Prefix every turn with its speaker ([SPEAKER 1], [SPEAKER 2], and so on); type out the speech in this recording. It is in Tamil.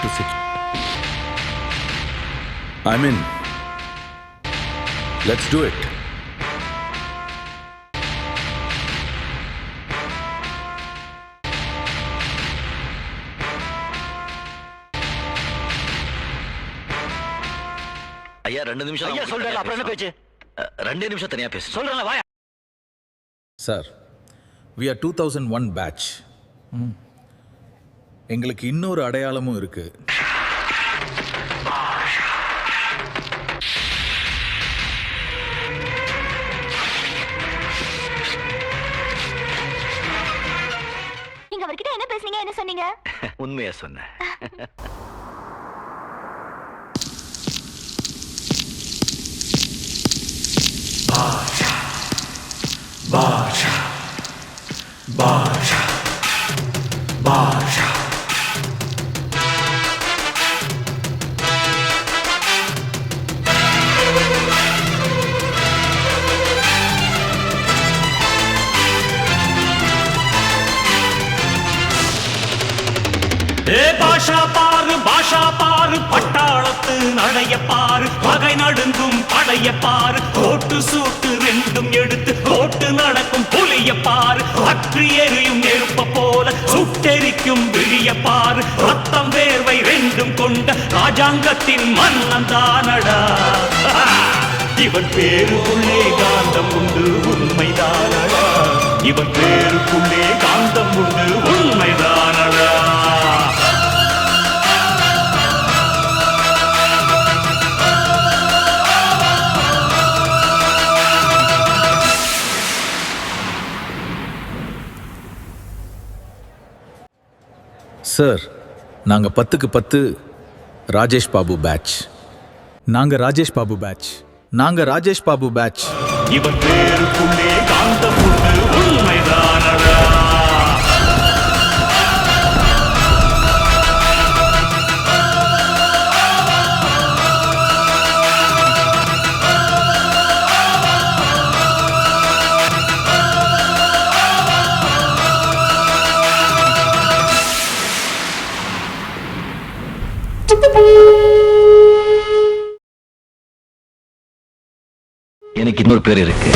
[SPEAKER 1] to sit. I'm in. Let's do it.
[SPEAKER 2] ஐயா 2 நிமிஷம் ஐயா சொல்றேன் அப்புறம் என்ன பேச்சு 2 நிமிஷம் தனியா பேசு சொல்றேன்ல வாயா
[SPEAKER 1] சார் we are 2001 batch. எங்களுக்கு இன்னொரு அடையாளமும் இருக்கு.
[SPEAKER 3] நீங்க அவர்கிட்ட என்ன பேசுனீங்க, என்ன சொன்னீங்க?
[SPEAKER 2] உண்மையா சொன்னேன்.
[SPEAKER 4] Baja, Baja, Baja.
[SPEAKER 5] பாஷா பாரு பட்டாளத்து நடைய பாரு பகை நடுங்கும் படைய பாரு கோட்டு சூட்டு ரெண்டும் எடுத்து கோட்டு நடக்கும் புலிய பாரு அற்றி எரியும் நெருப்ப போல சுட்டெரிக்கும் விழிய பாரு ரத்தம் வேர்வை ரெண்டும் கொண்ட ராஜாங்கத்தின் மன்னன் தானடா இவன் பேருக்குள்ளே காந்தம் உண்டு உண்மைதானடா இவன் பேருக்குள்ளே காந்தம் உண்டு உண்மைதானடா
[SPEAKER 1] சார் நாங்க 10க்கு 10 ராஜேஷ் பாபு பேட்ச். நாங்க ராஜேஷ் பாபு பேட்ச். நாங்க ராஜேஷ் பாபு பேட்ச்.
[SPEAKER 5] இவன் பேருக்குள்ளே காந்தம் உண்டு உண்மைதானடா
[SPEAKER 2] எனக்கு இன்னொரு பேர் இருக்கு.